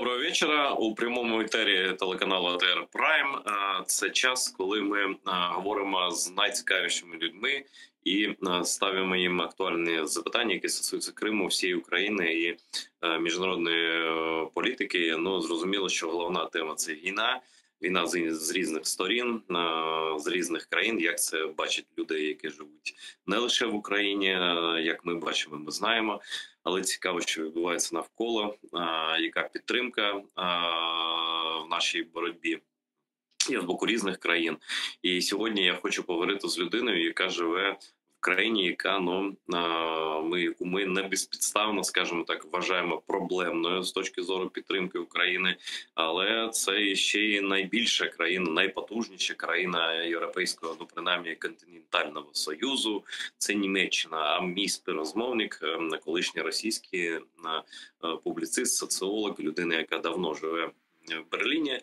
Доброго вечора. У прямому етері телеканалу АТR Прайм. Це час, коли ми говоримо з найцікавішими людьми і ставимо їм актуальні запитання, які стосуються Криму, всієї України і міжнародної політики. Ну, зрозуміло, що головна тема – це війна. Війна з різних сторін, з різних країн, як це бачать люди, які живуть не лише в Україні, як ми бачимо, ми знаємо. Але цікаво, що відбувається навколо, яка підтримка в нашій боротьбі є з боку різних країн. І сьогодні я хочу поговорити з людиною, яка живе в країні, яка, яку ми не безпідставно, скажімо так, вважаємо проблемною з точки зору підтримки України. Але це ще й найбільша країна, найпотужніша країна Європейського, принаймні, континентального союзу. Це Німеччина. А мій співрозмовник, колишній російський публіцист, соціолог, людина, яка давно живе в Берліні,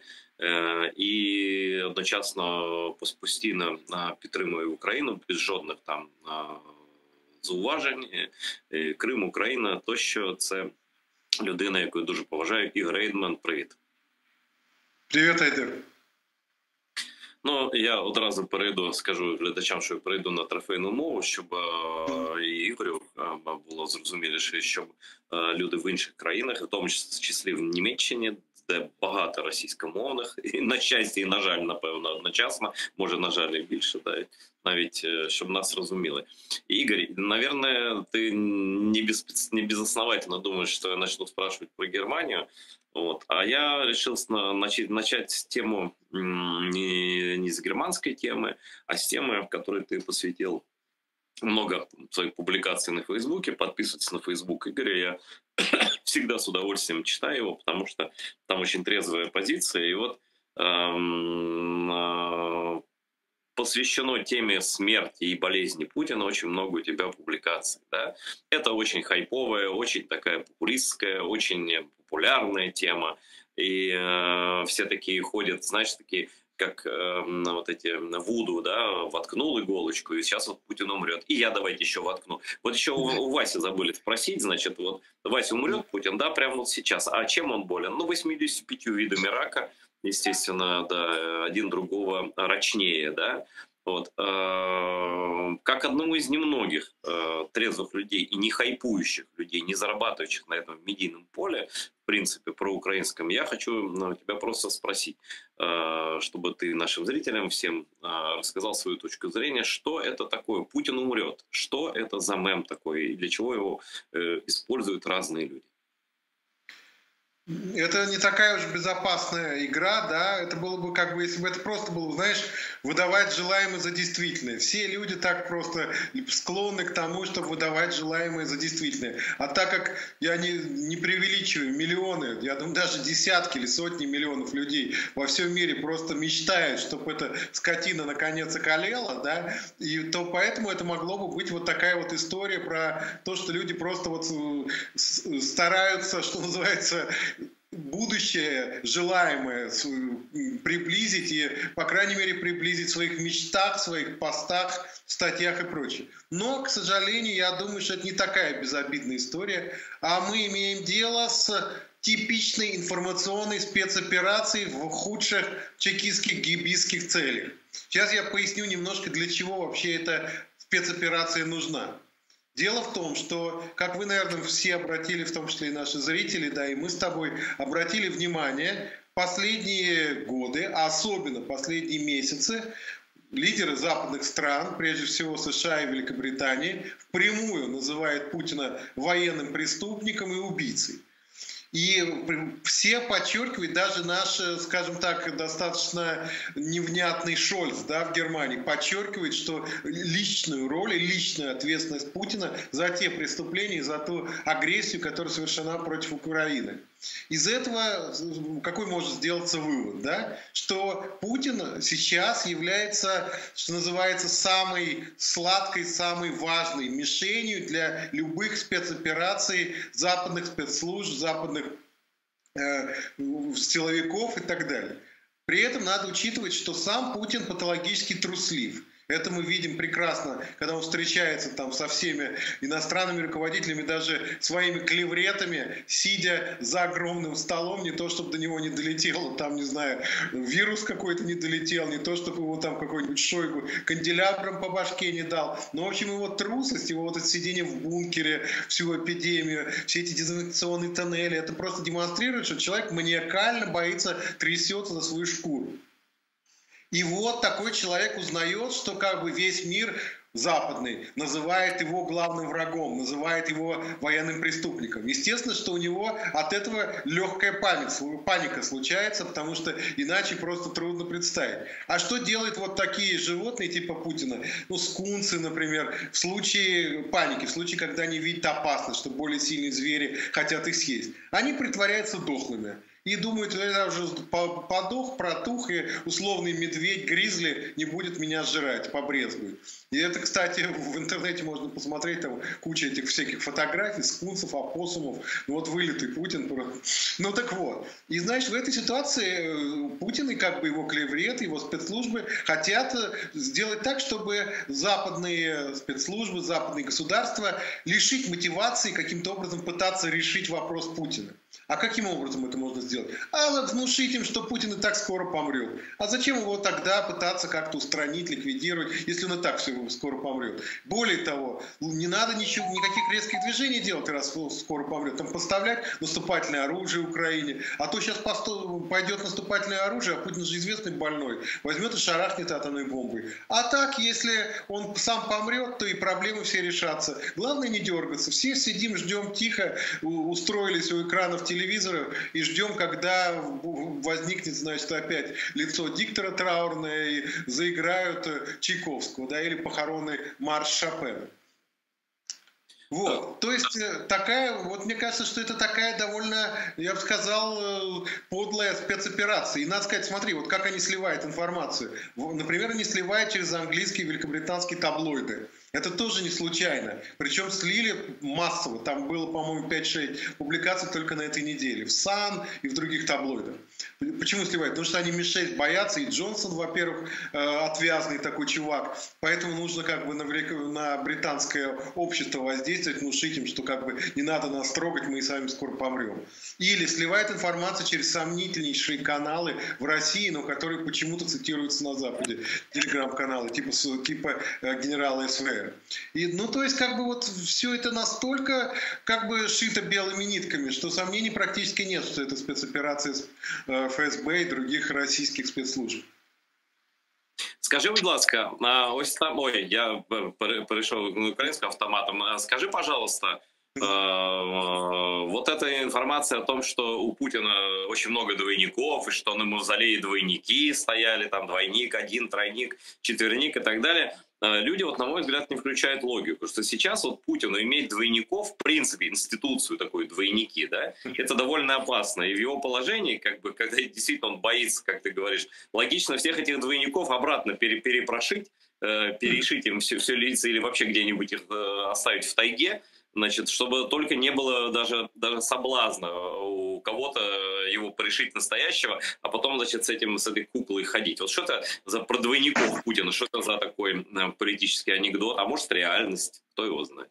і одночасно постійно підтримує Україну без жодних там зауважень. Крим, Україна, тощо. Це людина, яку я дуже поважаю, Ігор Ейдман. Привіт. Привіт, Айдер. Ну, я одразу скажу глядачам, що я перейду на трофейну мову, щоб і Ігорю було зрозуміліше, щоб люди в інших країнах, в тому числі в Німеччині, де багато російськомовних, і на щастя, і на жаль, напевно, одночасно, може, на жаль, і більше, навіть, щоб нас розуміли. Игорь, наверное, ты не безосновательно думаешь, что я начну спрашивать про Германию, а я решил начать тему не с германской темы, а с темы, в которой ты посвятил много своих публикаций на Фейсбуке. Подписывайтесь на Фейсбук Игоря. Я всегда с удовольствием читаю его, потому что там очень трезвая позиция. И вот посвящено теме смерти и болезни Путина очень много у тебя публикаций. Да? Это очень хайповая, очень такая популистская, очень популярная тема. И все такие ходят, знаешь, такие, как вот эти Вуду, да, воткнул иголочку, и сейчас вот Путин умрет. И я давайте еще воткну. Вот еще у Васи забыли спросить, значит, вот Вася умрет, Путин, да, прямо вот сейчас. А чем он болен? 85 видами рака, естественно, да, один другого рачнее, да. Как одному из немногих трезвых людей и не хайпующих людей, не зарабатывающих на этом медийном поле, в принципе, проукраинском, я хочу тебя просто спросить, чтобы ты нашим зрителям всем рассказал свою точку зрения, что это такое «Путин умрет», что это за мем такой и для чего его используют разные люди. Это не такая уж безопасная игра, да, это было бы как бы, если бы это просто было, знаешь, выдавать желаемое за действительное. Все люди так просто склонны к тому, чтобы выдавать желаемое за действительное. А так как я не преувеличиваю, миллионы, я думаю, даже десятки или сотни миллионов людей во всем мире просто мечтают, чтобы эта скотина наконец околела, да, и то поэтому это могло бы быть вот такая вот история про то, что люди просто вот стараются, что называется, будущее желаемое приблизить и, по крайней мере, приблизить в своих мечтах, в своих постах, статьях и прочее. Но, к сожалению, я думаю, что это не такая безобидная история, а мы имеем дело с типичной информационной спецоперацией в худших чекистских гибистских целях. Сейчас я поясню немножко, для чего вообще эта спецоперация нужна. Дело в том, что, как вы, наверное, все обратили, в том числе и наши зрители, да, и мы с тобой обратили внимание, последние годы, а особенно последние месяцы, лидеры западных стран, прежде всего США и Великобритании, впрямую называют Путина военным преступником и убийцей. И все подчеркивают, даже наш, скажем так, достаточно невнятный Шольц, да, в Германии, подчеркивает, что личную роль и личную ответственность Путина за те преступления, за ту агрессию, которая совершена против Украины. Из этого какой может сделаться вывод, да? Что Путин сейчас является, что называется, самой сладкой, самой важной мишенью для любых спецопераций западных спецслужб, западных силовиков и так далее. При этом надо учитывать, что сам Путин патологически труслив. Это мы видим прекрасно, когда он встречается там со всеми иностранными руководителями, даже своими клевретами, сидя за огромным столом, не то, чтобы до него не долетело, там, не знаю, вирус какой-то не долетел, не то, чтобы его там какой-нибудь Шойгу канделябром по башке не дал. Но, в общем, его трусость, его вот это сидение в бункере, всю эпидемию, все эти дезинфекционные тоннели, это просто демонстрирует, что человек маниакально боится, трясется за свою шкуру. И вот такой человек узнает, что как бы весь мир западный называет его главным врагом, называет его военным преступником. Естественно, что у него от этого легкая паника случается, потому что иначе просто трудно представить. А что делают вот такие животные типа Путина? Ну, скунсы, например, в случае паники, в случае, когда они видят опасность, что более сильные звери хотят их съесть. Они притворяются дохлыми. И думают, я уже подох, протух, и условный медведь, гризли не будет меня сжирать, побрезгует. И это, кстати, в интернете можно посмотреть, там куча этих всяких фотографий, скунсов, опоссумов. Вот вылитый Путин. Ну так вот. И, значит, в этой ситуации Путин и как бы его клевреты, его спецслужбы хотят сделать так, чтобы западные спецслужбы, западные государства лишить мотивации каким-то образом пытаться решить вопрос Путина. А каким образом это можно сделать? А внушить им, что Путин и так скоро помрет. А зачем его тогда пытаться как-то устранить, ликвидировать, если он и так все скоро помрет? Более того, не надо никаких резких движений делать, раз он скоро помрет. Там поставлять наступательное оружие Украине. А то сейчас пойдет наступательное оружие, а Путин же известный больной. Возьмет и шарахнет атомной бомбой. А так, если он сам помрет, то и проблемы все решатся. Главное не дергаться. Все сидим, ждем тихо, устроились у экранов телевизора и ждем, когда возникнет, значит, опять лицо диктора траурное и заиграют Чайковского, да, или похоронный марш Шопена. Вот, то есть такая, вот мне кажется, что это такая довольно, я бы сказал, подлая спецоперация. И надо сказать, смотри, вот как они сливают информацию. Например, они сливают через английские и великобританские таблоиды. Это тоже не случайно. Причем слили массово. Там было, по-моему, 5-6 публикаций только на этой неделе. В Sun и в других таблоидах. Почему сливают? Потому что они Ми-6 боятся. И Джонсон, во-первых, отвязный такой чувак. Поэтому нужно как бы на британское общество воздействовать, внушить им, что как бы не надо нас трогать, мы и сами скоро помрем. Или сливает информацию через сомнительнейшие каналы в России, но которые почему-то цитируются на Западе. Телеграм-каналы типа генерала СВР. И, ну, то есть, как бы вот все это настолько, как бы, шито белыми нитками, что сомнений практически нет, что это спецоперация ФСБ и других российских спецслужб. Скажи, будь ласка, ось там, ой, я перейшов на українську автоматом. Скажи, пожалуйста, вот эта информация о том, что у Путина очень много двойников, и что на мавзолее двойники стояли, там двойник, один, тройник, четверник и так далее, люди, вот, на мой взгляд, не включают логику, что сейчас вот Путину иметь двойников, в принципе, институцию такой, двойники, да, это довольно опасно. И в его положении, как бы, когда действительно он боится, как ты говоришь, логично всех этих двойников обратно перепрошить, перешить им все лица или вообще где-нибудь их оставить в тайге, значит, чтобы только не было даже соблазна у кого-то его пришить настоящего, а потом, значит, с этой куклой ходить. Вот что это за про двойников Путина, что это за такой политический анекдот, а может реальность, кто его знает.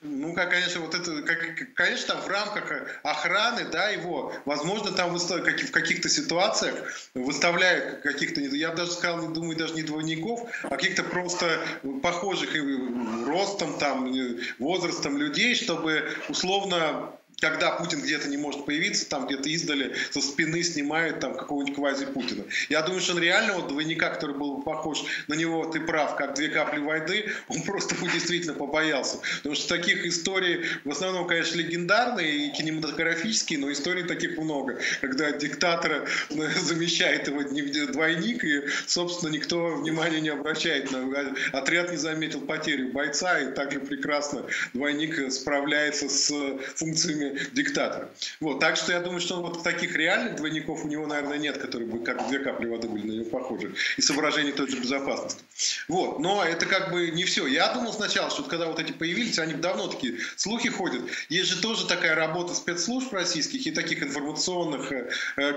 Ну, конечно, вот это, конечно, там в рамках охраны, да, его, возможно, там в каких-то ситуациях выставляют каких-то, я бы даже сказал, не думаю, даже не двойников, а каких-то просто похожих ростом, там, возрастом людей, чтобы условно, когда Путин где-то не может появиться, там где-то издали, со спины снимают там какого-нибудь квази-Путина. Я думаю, что он реально вот двойника, который был бы похож на него, ты прав, как 2 капли воды, он просто бы действительно побоялся. Потому что таких историй, в основном, конечно, легендарные и кинематографические, но историй таких много. Когда диктатора замещает его двойник, и, собственно, никто внимания не обращает. Отряд не заметил потерю бойца, и также прекрасно двойник справляется с функциями диктатора. Вот, так что я думаю, что вот таких реальных двойников у него, наверное, нет, которые бы как две капли воды были на него похожи. И соображений той же безопасности. Вот, но это как бы не все. Я думал сначала, что когда вот эти появились, они давно такие слухи ходят. Есть же тоже такая работа спецслужб российских и таких информационных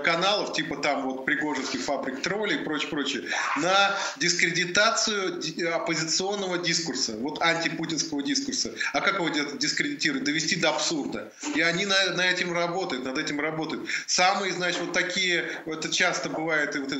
каналов, типа там вот Пригожинских фабрик троллей и прочее, на дискредитацию оппозиционного дискурса, вот антипутинского дискурса. А как его дискредитировать? Довести до абсурда. И они над этим работают. Самые, значит, вот такие, это часто бывает, вот,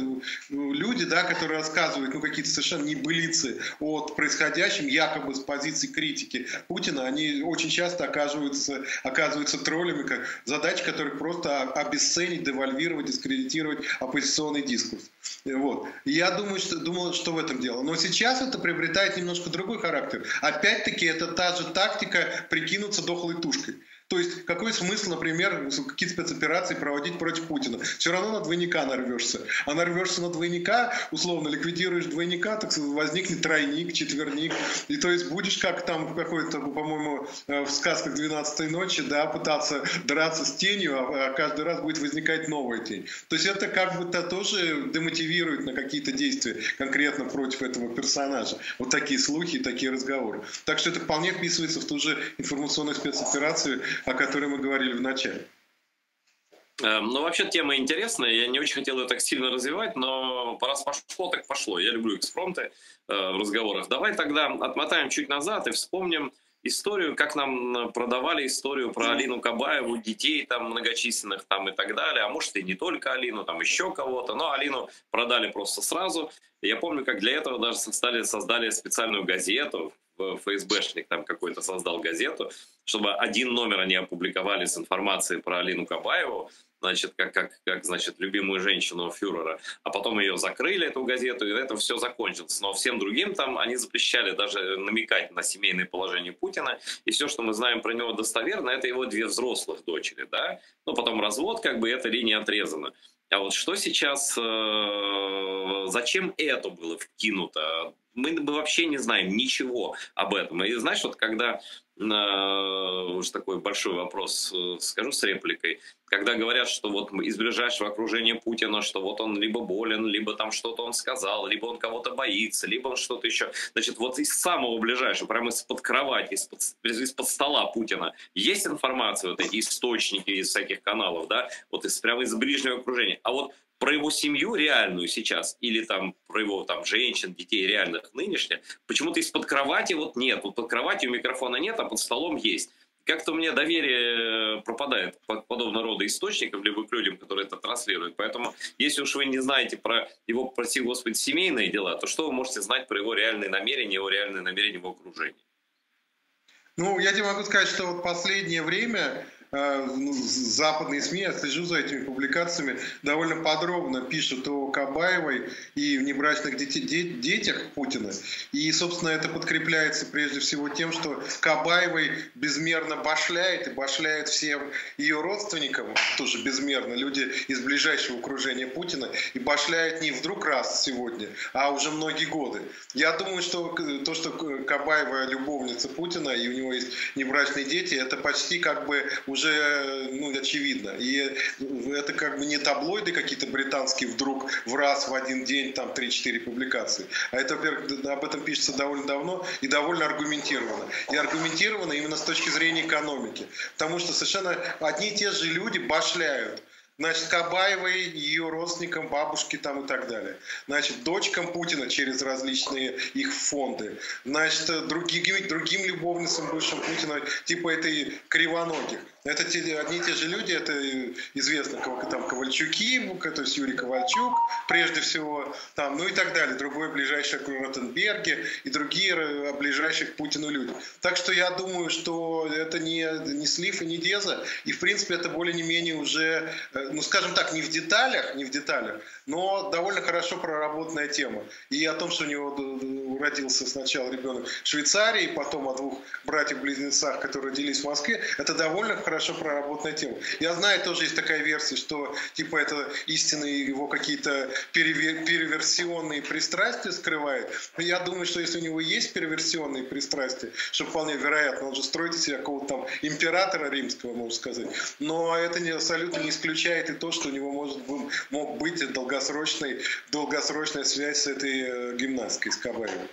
люди, да, которые рассказывают, какие-то совершенно небылицы от происходящем, якобы с позиции критики Путина, они очень часто оказываются троллями, как задача которых просто обесценить, девальвировать, дискредитировать оппозиционный дискурс. Вот. И я думал, что в этом дело. Но сейчас это приобретает немножко другой характер. Опять-таки, это та же тактика прикинуться дохлой тушкой. То есть, какой смысл, например, какие-то спецоперации проводить против Путина? Все равно на двойника нарвешься. А нарвешься на двойника, условно, ликвидируешь двойника, так возникнет тройник, четверник. И то есть будешь как там в какой-то, по-моему, в сказках 12-й ночи, да, пытаться драться с тенью, а каждый раз будет возникать новая тень. То есть это как бы тоже демотивирует на какие-то действия конкретно против этого персонажа. Вот такие слухи и такие разговоры. Так что это вполне вписывается в ту же информационную спецоперацию, о которой мы говорили в начале. Ну, вообще, тема интересная. Я не очень хотел ее так сильно развивать, но раз пошло, так пошло. Я люблю экспромты в разговорах. Давай тогда отмотаем чуть назад и вспомним историю, как нам продавали историю про Алину Кабаеву, детей там многочисленных там и так далее. А может, и не только Алину, там еще кого-то. Но Алину продали просто сразу. Я помню, как для этого даже создали специальную газету. ФСБшник там какой-то создал газету, чтобы один номер они опубликовали с информацией про Алину Кабаеву, значит, как значит, любимую женщину фюрера, а потом ее закрыли, эту газету, и это все закончилось. Но всем другим там они запрещали даже намекать на семейное положение Путина, и все, что мы знаем про него достоверно, это его две взрослых дочери, да, но потом развод, как бы эта линия отрезана. А вот что сейчас, зачем это было вкинуто? Мы вообще не знаем ничего об этом. И знаешь, вот когда, уж такой большой вопрос скажу с репликой, когда говорят, что вот из ближайшего окружения Путина, что вот он либо болен, либо там что-то он сказал, либо он кого-то боится, либо он что-то еще. Значит, вот из самого ближайшего, прямо из-под кровати, из-под стола Путина есть информация, вот эти источники из всяких каналов, да, вот прямо из ближнего окружения. А вот про его семью реальную сейчас, или там про его там женщин, детей реальных нынешних, почему-то из-под кровати вот нет. Вот под кроватью микрофона нет, а под столом есть. Как-то у меня доверие пропадает к подобного рода источникам, либо к людям, которые это транслируют. Поэтому, если уж вы не знаете про его, прости господи, семейные дела, то что вы можете знать про его реальные намерения в окружении? Ну, я тебе могу сказать, что вот последнее время западные СМИ, я слежу за этими публикациями, довольно подробно пишут о Кабаевой и внебрачных детях Путина. И, собственно, это подкрепляется прежде всего тем, что Кабаевой безмерно башляет всем ее родственникам, тоже безмерно, люди из ближайшего окружения Путина, и башляет не вдруг раз сегодня, а уже многие годы. Я думаю, что то, что Кабаева любовница Путина, и у него есть внебрачные дети, это почти как бы уже очевидно. И это как бы не таблоиды какие-то британские вдруг в раз в один день там 3-4 публикации. А это, во-первых, об этом пишется довольно давно и довольно аргументированно. И аргументированно именно с точки зрения экономики. Потому что совершенно одни и те же люди башляют. Значит, Кабаевой, ее родственникам, бабушке там и так далее. Значит, дочкам Путина через различные их фонды. Значит, другим любовницам бывшим Путина, типа этой Кривоногих. Это одни и те же люди, это известно, там Ковальчуки, то есть Юрий Ковальчук, прежде всего, там, ну и так далее. Другой ближайший к Ротенберге и другие ближайшие к Путину люди. Так что я думаю, что это не слив и не деза. И, в принципе, это более не менее уже, ну, скажем так, не в деталях, но довольно хорошо проработанная тема. И о том, что у него родился сначала ребенок в Швейцарии, потом о двух братьях-близнецах, которые родились в Москве, это довольно хорошо проработанная тема. Я знаю, тоже есть такая версия, что типа это истинные его какие-то перверсионные пристрастия скрывает. Я думаю, что если у него есть перверсионные пристрастия, что вполне вероятно, он же строит из себя какого-то там императора римского, можно сказать. Но это абсолютно не исключает и то, что у него мог быть долгосрочная связь с этой гимнасткой, с Кабаевой.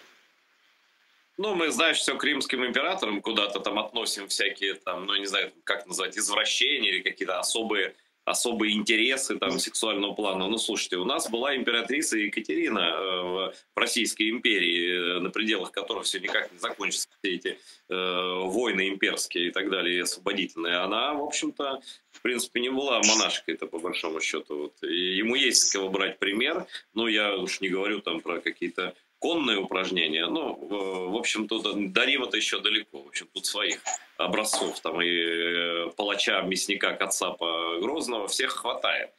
Ну, мы, знаешь, все к римским императорам куда-то там относим всякие там, ну, не знаю, как назвать, извращения или какие-то особые интересы там сексуального плана. Ну, слушайте, у нас была императрица Екатерина в Российской империи, на пределах которых все никак не закончатся все эти войны имперские и так далее, и освободительные. Она, в общем-то, в принципе, не была монашкой-то, по большому счету. Вот. И ему есть с кого брать пример. Ну, я уж не говорю там про какие-то конные упражнения. Ну, в общем, тут до Рима-то еще далеко. В общем, тут своих образцов, там и палача, мясника, кацапа Грозного, всех хватает.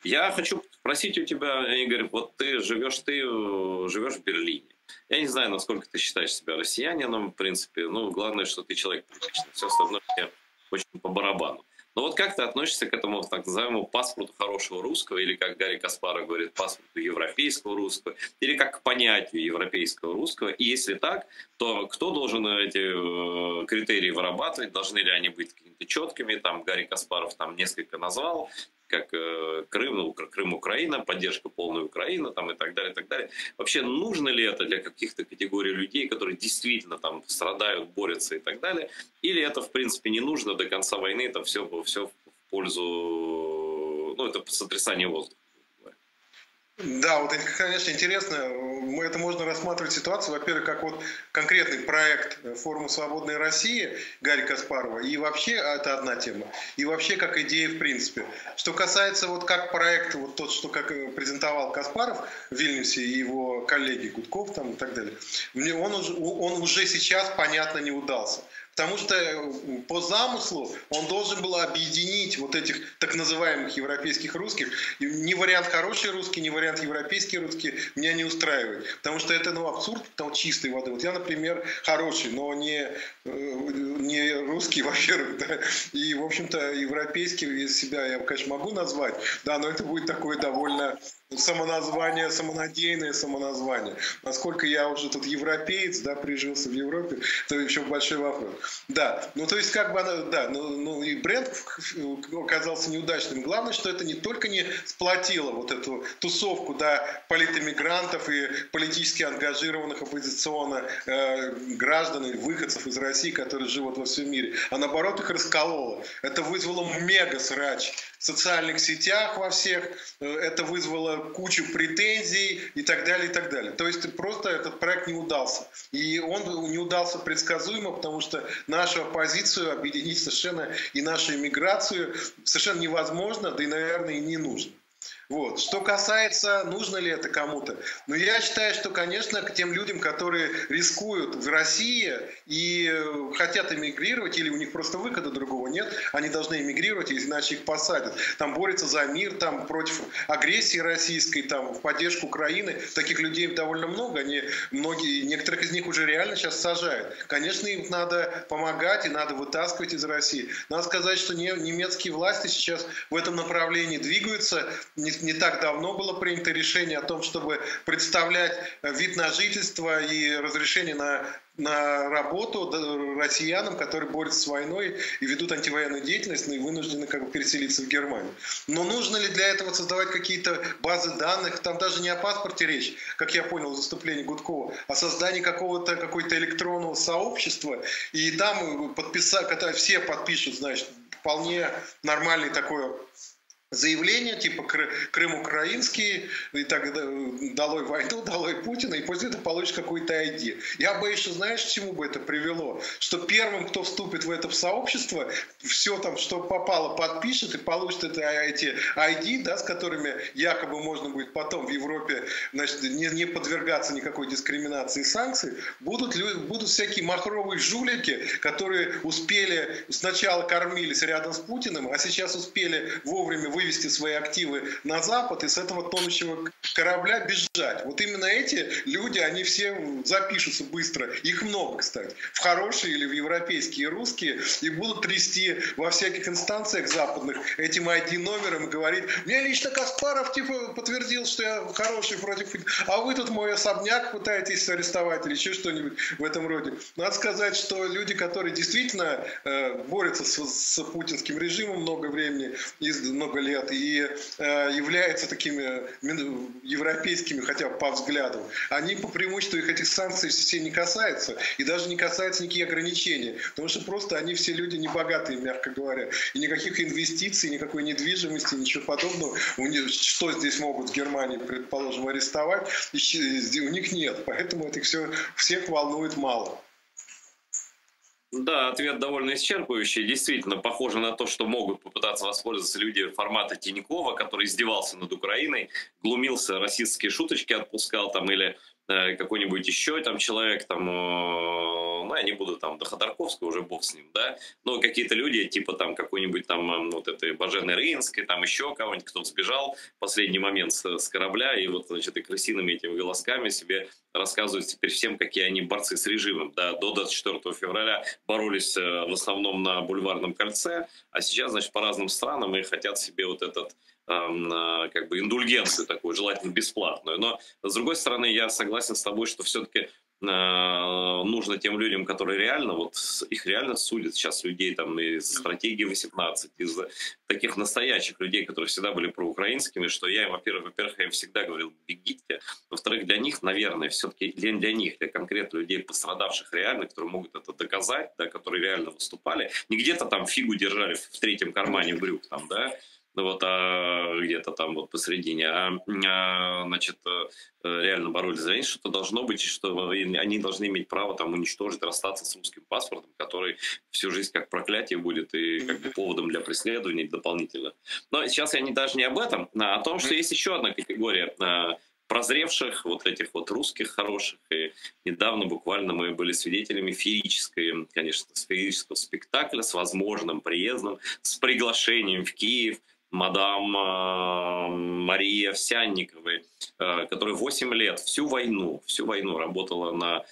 Я хочу спросить у тебя, Игорь, вот ты живешь в Берлине. Я не знаю, насколько ты считаешь себя россиянином, в принципе. Ну, главное, что ты человек приличный. Все остальное мне очень по барабану. Но вот как ты относишься к этому так называемому паспорту хорошего русского, или, как Гарри Каспаров говорит, паспорту европейского русского, или как к понятию европейского русского? И если так, то кто должен эти критерии вырабатывать? Должны ли они быть какими-то четкими? Там Гарри Каспаров там несколько назвал, как Крым, ну, Крым, Украина, поддержка полной Украины там, и так далее, и так далее. Вообще нужно ли это для каких-то категорий людей, которые действительно там страдают, борются и так далее? Или это, в принципе, не нужно до конца войны, там все в пользу, ну, это сотрясание воздуха? Да, вот, конечно, интересно. Это можно рассматривать ситуацию, во-первых, как вот конкретный проект форума «Свободная Россия» Гарри Каспарова, и вообще, это одна тема, и вообще как идея в принципе. Что касается вот как проект, вот тот, что как презентовал Каспаров в Вильнюсе и его коллеги Гудков там и так далее, он уже сейчас, понятно, не удался. Потому что по замыслу он должен был объединить вот этих так называемых европейских русских. И ни вариант хороший русский, ни вариант европейский русский меня не устраивает. Потому что это абсурд там, чистой воды. Вот я, например, хороший, но не русский, во-первых. Да, и, в общем-то, европейский из себя я, конечно, могу назвать. Да, но это будет такое довольно самонадеянное самоназвание. Насколько я уже тут европеец, да, прижился в Европе, то еще большой вопрос. Да, ну то есть как бы она, да, ну и бренд оказался неудачным. Главное, что это не только не сплотило вот эту тусовку, да, политэмигрантов и политически ангажированных оппозиционно граждан и выходцев из России, которые живут во всем мире, а наоборот их раскололо. Это вызвало мега-срач в социальных сетях во всех, это вызвало кучу претензий и так далее, и так далее. То есть просто этот проект не удался. И он не удался предсказуемо, потому что нашу оппозицию объединить совершенно и нашу иммиграцию совершенно невозможно, да и, наверное, и не нужно. Вот. Что касается, нужно ли это кому-то, ну, я считаю, что, конечно, к тем людям, которые рискуют в России и хотят эмигрировать, или у них просто выхода другого нет, они должны эмигрировать, иначе их посадят. Там борются за мир, там против агрессии российской, там в поддержку Украины. Таких людей довольно много, некоторых из них уже реально сейчас сажают. Конечно, им надо помогать и надо вытаскивать из России. Надо сказать, что немецкие власти сейчас в этом направлении двигаются. Не так давно было принято решение о том, чтобы представлять вид на жительство и разрешение на работу россиянам, которые борются с войной и ведут антивоенную деятельность, и вынуждены как бы переселиться в Германию. Но нужно ли для этого создавать какие-то базы данных? Там даже не о паспорте речь, как я понял в заступлении Гудкова, а о создании какого-то электронного сообщества. И там когда все подпишут, значит, вполне нормальный такой заявление типа Крым украинский, и так долой войну, долой Путина, и после этого получишь какой-то ID. Я боюсь, что знаешь, к чему бы это привело? Что первым, кто вступит в это сообщество, все там, что попало, подпишет и получит эти ID, да, с которыми якобы можно будет потом в Европе, значит, не подвергаться никакой дискриминации и санкций, будут всякие махровые жулики, которые успели, сначала кормились рядом с Путиным, а сейчас успели вовремя вывести свои активы на Запад и с этого тонущего корабля бежать. Вот именно эти люди, они все запишутся быстро, их много, кстати, в хорошие или в европейские, и русские, и будут трясти во всяких инстанциях западных этим ID-номером и говорить: мне лично Каспаров типа подтвердил, что я хороший против, а вы тут мой особняк пытаетесь арестовать или еще что-нибудь в этом роде. Надо сказать, что люди, которые действительно борются с путинским режимом много времени, много лет, и являются такими европейскими, хотя бы по взгляду, они по преимуществу, их этих санкций все не касаются, и даже не касаются никаких ограничений, потому что просто они все люди небогатые, мягко говоря, и никаких инвестиций, никакой недвижимости, ничего подобного, что здесь могут в Германии, предположим, арестовать, у них нет, поэтому это всех волнует мало. Да, ответ довольно исчерпывающий. Действительно, похоже на то, что могут попытаться воспользоваться люди формата Тинькова, который издевался над Украиной, глумился, расистские шуточки отпускал там, или какой-нибудь еще там человек, там, ну, я не буду там до Ходорковского, уже бог с ним, да, но какие-то люди, типа там какой-нибудь там вот этой Бажены Рынской, там еще кого-нибудь, кто сбежал в последний момент с корабля, и вот, значит, и крысиными этими голосками себе рассказывают теперь всем, какие они борцы с режимом, да, до 24 февраля боролись в основном на Бульварном кольце, а сейчас, значит, по разным странам и хотят себе вот этот как бы индульгенцию такую, желательно бесплатную. Но, с другой стороны, я согласен с тобой, что все-таки нужно тем людям, которые реально, вот их реально судят сейчас людей там из стратегии 18, из таких настоящих людей, которые всегда были проукраинскими, что я им, во-первых, я им всегда говорил: бегите. Во-вторых, для них, наверное, все-таки для них, для конкретно людей, пострадавших реально, которые могут это доказать, да, которые реально выступали, не где-то там фигу держали в третьем кармане брюк, там, да, вот, а где-то там вот посередине, значит, реально боролись за них, что-то должно быть, и что они должны иметь право там уничтожить, расстаться с русским паспортом, который всю жизнь как проклятие будет и как бы поводом для преследований дополнительно. Но сейчас я даже не об этом, а о том, что есть еще одна категория прозревших вот этих вот русских хороших. И недавно буквально мы были свидетелями феерического спектакля с возможным приездом, с приглашением в Киев мадам Марии Овсянниковой, которая 8 лет, всю войну работала на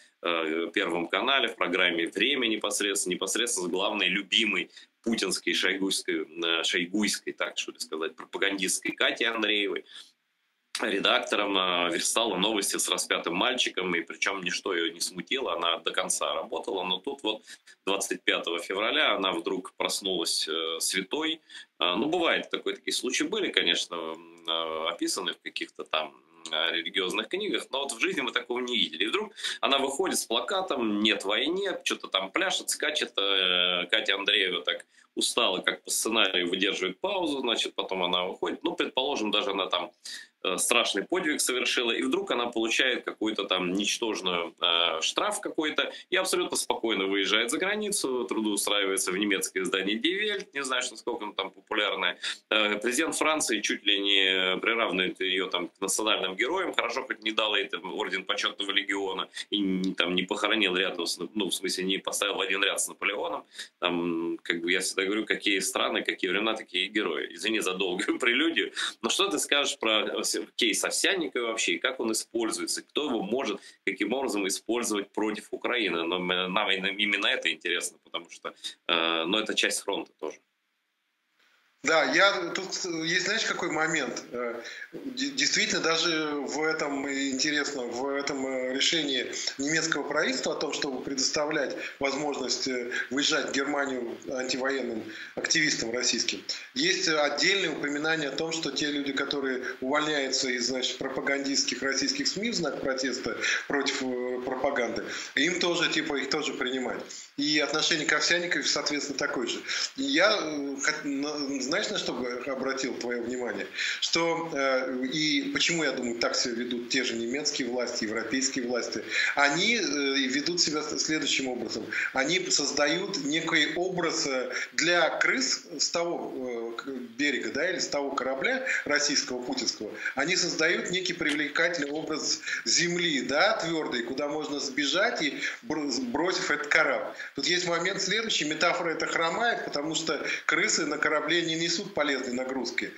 Первом канале в программе «Время» непосредственно с главной любимой путинской, шойгуйской, так что ли сказать, пропагандистской Катей Андреевой, редактором, верстала новости с распятым мальчиком, и причем ничто ее не смутило, она до конца работала, но тут вот 25 февраля она вдруг проснулась святой. Ну, бывает, такие случаи были, конечно, описаны в каких-то там религиозных книгах, но вот в жизни мы такого не видели. И вдруг она выходит с плакатом «Нет войне», что-то там пляшет, скачет, Катя Андреева так устала, как по сценарию, выдерживает паузу, значит, потом она выходит, ну, предположим, даже она там страшный подвиг совершила, и вдруг она получает какой-то там ничтожный штраф какой-то и абсолютно спокойно выезжает за границу, трудоустраивается в немецкое издание Die Welt, не знаю, насколько оно там популярное. Президент Франции чуть ли не приравнивает ее там к национальным героям, хорошо хоть не дал ей там орден почетного легиона и там не похоронил рядом, ну, в смысле, не поставил в один ряд с Наполеоном. Там, как бы я всегда говорю, какие страны, какие времена, такие герои. Извини за долгую прелюдию, но что ты скажешь про кейс Овсянниковой вообще, и как он используется, кто его может, каким образом использовать против Украины. Но нам именно это интересно, потому что это часть фронта тоже. Да, тут есть, знаешь, какой момент? Действительно, даже в этом решении немецкого правительства о том, чтобы предоставлять возможность выезжать в Германию антивоенным активистам российским, есть отдельное упоминание о том, что те люди, которые увольняются из, значит, пропагандистских российских СМИ в знак протеста против пропаганды, их тоже принимать. И отношение к Овсянниковой, соответственно, такое же. И я, знаешь, на что обратил твое внимание? Что, и почему, я думаю, так себя ведут те же немецкие власти, европейские власти? Они ведут себя следующим образом. Они создают некий образ для крыс с того берега, да, или с того корабля российского, путинского. Они создают некий привлекательный образ земли, да, твердой, куда можно сбежать и бросив этот корабль. Тут есть момент следующий, метафора эта хромает, потому что крысы на корабле не несут полезной нагрузки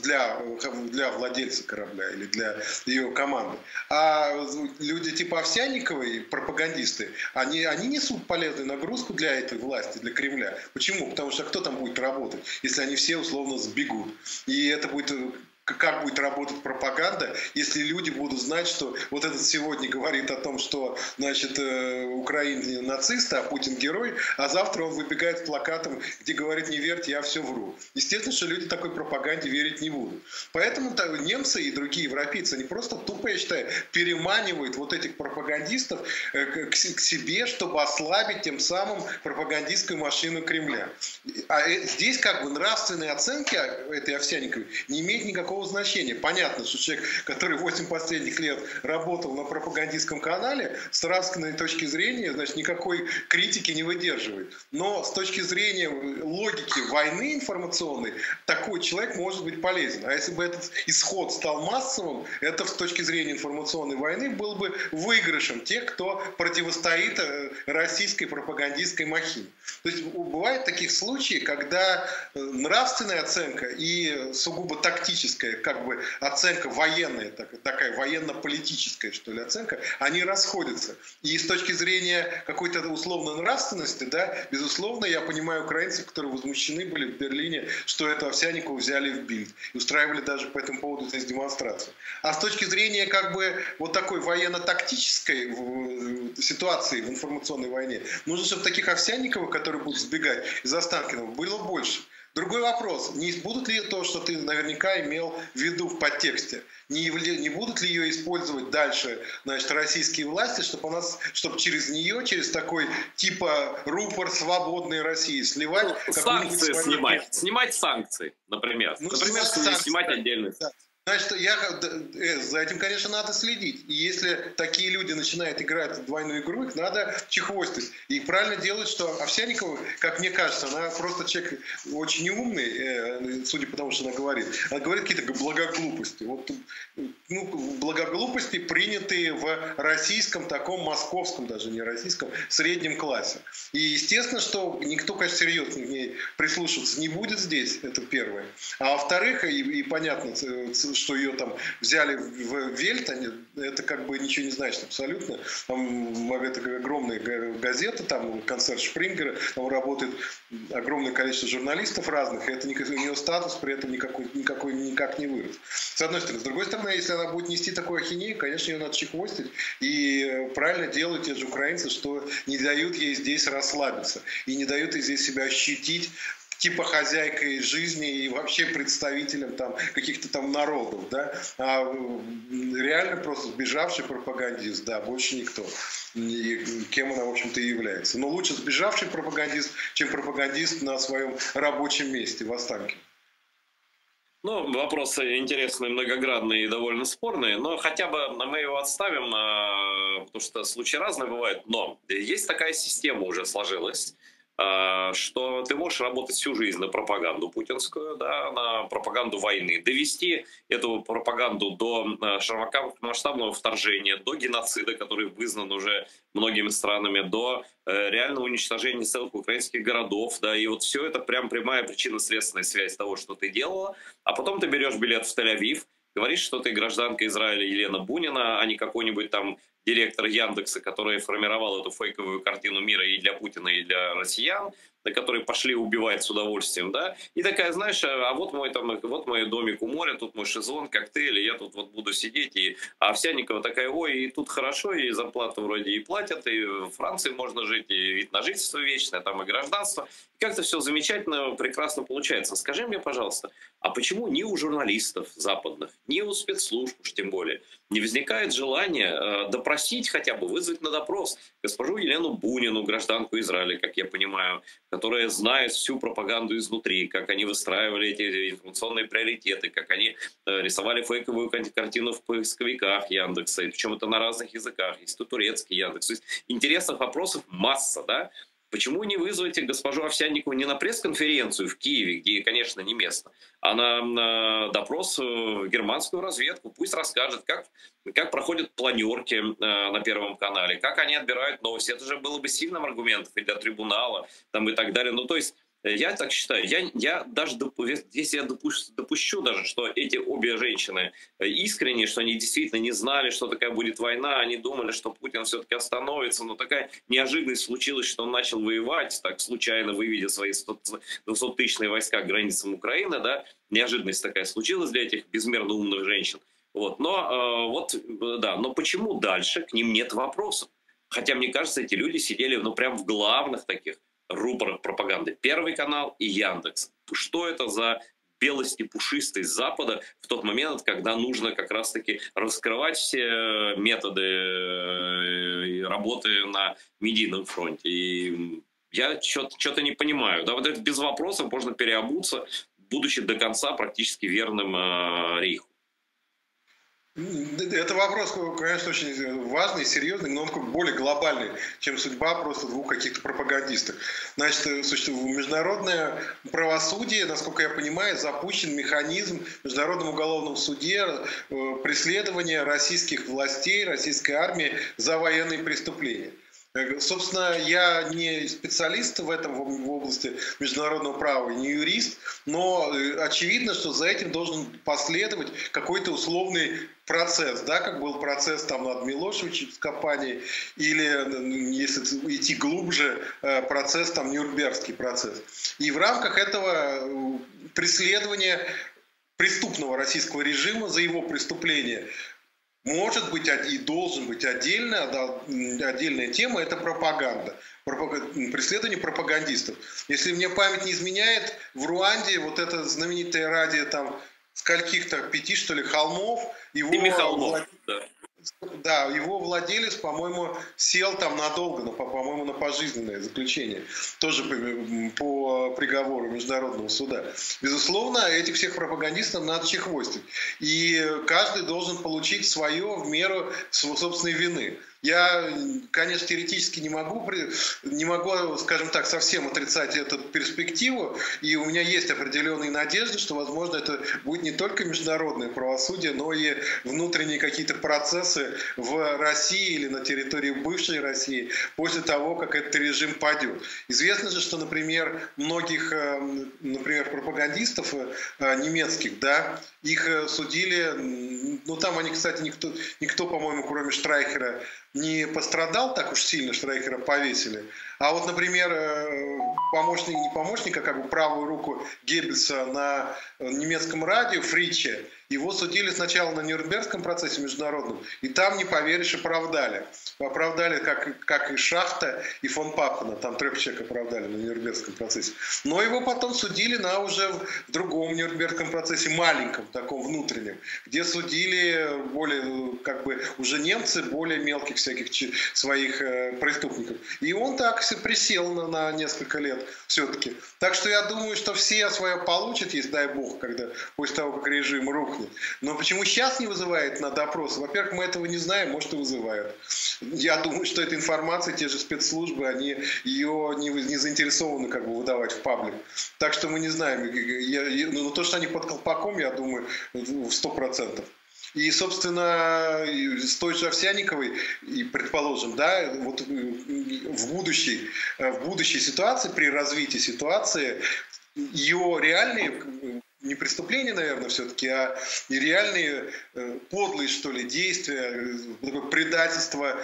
для владельца корабля или для ее команды. А люди типа Овсянниковой, пропагандисты, они несут полезную нагрузку для этой власти, для Кремля. Почему? Потому что кто там будет работать, если они все условно сбегут? И это будет... Как будет работать пропаганда, если люди будут знать, что вот этот сегодня говорит о том, что, значит, Украина нацисты, а Путин герой, а завтра он выбегает с плакатом, где говорит: не верьте, я все вру. Естественно, что люди такой пропаганде верить не будут. Поэтому немцы и другие европейцы, они просто тупо, я считаю, переманивают вот этих пропагандистов к себе, чтобы ослабить тем самым пропагандистскую машину Кремля. А здесь как бы нравственные оценки этой Овсянниковой не имеют никакого значения. Понятно, что человек, который 8 последних лет работал на пропагандистском канале, с нравственной точки зрения, значит, никакой критики не выдерживает. Но с точки зрения логики войны информационной, такой человек может быть полезен. А если бы этот исход стал массовым, это с точки зрения информационной войны был бы выигрышем тех, кто противостоит российской пропагандистской махине. То есть бывают таких случаи, когда нравственная оценка и сугубо тактическая, как бы оценка военная, такая военно-политическая, что ли, оценка, они расходятся. И с точки зрения какой-то условно нравственности, да, безусловно, я понимаю украинцев, которые возмущены были в Берлине, что эту Овсянникову взяли в Бильд. И устраивали даже по этому поводу здесь демонстрацию. А с точки зрения как бы вот такой военно-тактической ситуации в информационной войне, нужно, чтобы таких Овсянниковых, которые будут сбегать из Останкинова, было больше. Другой вопрос, не будут ли то, что ты наверняка имел в виду в подтексте, не будут ли ее использовать дальше, значит, российские власти, чтобы через нее, через такой типа рупор свободной России сливать... Санкции снимать санкции, например. Например, снимать отдельные санкции. Значит, за этим, конечно, надо следить. И если такие люди начинают играть в двойную игру, их надо чехвостить. И правильно делают, что Овсянникова, как мне кажется, она просто человек очень неумный, судя по тому, что она говорит. Она говорит какие-то благоглупости. Вот, благоглупости, принятые в российском, таком московском, даже не российском, среднем классе. И естественно, что никто, конечно, серьезно к ней прислушиваться не будет здесь, это первое. А во-вторых, и понятно, что ее там взяли в Вельт, это как бы ничего не значит абсолютно. Там это огромная газета, там концерт Шпрингера, там работает огромное количество журналистов разных, и это у нее статус при этом никак не вырос. С одной стороны. С другой стороны, если она будет нести такую ахинею, конечно, ее надо чехвостить. И правильно делают те же украинцы, что не дают ей здесь расслабиться. И не дают ей здесь себя ощутить типа хозяйкой жизни и вообще представителем там каких-то там народов, да, а реально просто сбежавший пропагандист, да, больше никто. И кем она, в общем-то, и является. Но лучше сбежавший пропагандист, чем пропагандист на своем рабочем месте в Останкино. Ну, вопросы интересные, многогранные и довольно спорные, но хотя бы мы его отставим, потому что случаи разные бывают. Но есть такая система уже сложилась, что ты можешь работать всю жизнь на пропаганду путинскую, да, на пропаганду войны, довести эту пропаганду до широкомасштабного вторжения, до геноцида, который вызнан уже многими странами, до реального уничтожения целых украинских городов, да, и вот все это прям прямая причинно-следственная связь того, что ты делала, а потом ты берешь билет в Тель-Авив, говоришь, что ты гражданка Израиля Елена Бунина, а не какой-нибудь там директор Яндекса, который формировал эту фейковую картину мира и для Путина, и для россиян, которые пошли убивать с удовольствием, да, и такая, знаешь, а вот мой домик у моря, тут мой шезлонг, коктейль, и я тут вот буду сидеть, а Овсянникова такая: ой, и тут хорошо, и зарплату вроде и платят, и в Франции можно жить, и вид на жительство вечное, там и гражданство, и как-то все замечательно, прекрасно получается. Скажи мне, пожалуйста, а почему ни у журналистов западных, ни у спецслужб, уж тем более, не возникает желания допросить, хотя бы вызвать на допрос госпожу Елену Бунину, гражданку Израиля, как я понимаю, которая знает всю пропаганду изнутри, как они выстраивали эти информационные приоритеты, как они рисовали фейковую картину в поисковиках Яндекса, и причем это на разных языках, есть тут турецкий Яндекс. То есть интересных вопросов масса, да? Почему не вызовете госпожу Овсянникову не на пресс-конференцию в Киеве, где, конечно, не место, а на допрос в германскую разведку? Пусть расскажет, как проходят планерки на Первом канале, как они отбирают новости. Это же было бы сильным аргументом и для трибунала там, и так далее. Ну, то есть, я так считаю. Я даже, если я допущу даже, что эти обе женщины искренне, что они действительно не знали, что такая будет война, они думали, что Путин все-таки остановится, но такая неожиданность случилась, что он начал воевать, так случайно выведя свои 200-тысячные войска к границам Украины, да, неожиданность такая случилась для этих безмерно умных женщин. Вот. Но почему дальше к ним нет вопросов? Хотя, мне кажется, эти люди сидели, ну, прям в главных таких рупорах пропаганды. Первый канал и Яндекс. Что это за белость и пушистость Запада в тот момент, когда нужно как раз-таки раскрывать все методы работы на медийном фронте. И я что-то не понимаю. Да, вот это без вопросов можно переобуться, будучи до конца практически верным Рейху. Это вопрос, конечно, очень важный, серьезный, но он более глобальный, чем судьба просто двух каких-то пропагандистов. Значит, в международное правосудие, насколько я понимаю, запущен механизм в Международном уголовном суде преследования российских властей, российской армии за военные преступления. Собственно, я не специалист в этом в области международного права, не юрист, но очевидно, что за этим должен последовать какой-то условный процесс, да, как был процесс там над Милошевичем в Капании, или, если идти глубже, процесс там Нюрнбергский процесс. И в рамках этого преследования преступного российского режима за его преступления может быть и должен быть отдельная тема – это пропаганда. Преследование пропагандистов. Если мне память не изменяет, в Руанде вот это знаменитое радио там скольких-то 5, что ли, холмов, его владелец, по-моему, сел там надолго, по-моему, на пожизненное заключение. Тоже по приговору Международного суда. Безусловно, этих всех пропагандистов надо чехвостить. И каждый должен получить свое в меру собственной вины. Я, конечно, теоретически не могу, скажем так, совсем отрицать эту перспективу, и у меня есть определенные надежды, что, возможно, это будет не только международное правосудие, но и внутренние какие-то процессы в России или на территории бывшей России после того, как этот режим падет. Известно же, что, например, многих, пропагандистов немецких, да, их судили, ну там они, кстати, никто, по-моему, кроме Штрайхера, не пострадал так уж сильно, Штрайхера повесили. А вот, например, правую руку Геббельса на немецком радио, Фриче, его судили сначала на Нюрнбергском процессе международном, и там, не поверишь, оправдали. Оправдали как и Шахта, и фон Паппена, там 3 человека оправдали на Нюрнбергском процессе. Но его потом судили на уже в другом Нюрнбергском процессе, маленьком, таком внутреннем, где судили более, уже немцы, более мелких всяких своих преступников. И он так присел на несколько лет все-таки. Так что я думаю, что все свое получат, если дай бог, после того, как режим рухнет. Но почему сейчас не вызывает на допрос? Во-первых, мы этого не знаем, может и вызывают. Я думаю, что эта информация, те же спецслужбы, они ее не заинтересованы выдавать в паблик. Так что мы не знаем. Но то, что они под колпаком, я думаю, 100%. И, собственно, с той же Овсянниковой, и, предположим, да, вот в будущей ситуации, при развитии ситуации, ее реальные, не преступления, наверное, все-таки, а и реальные подлые, что ли, действия, предательство,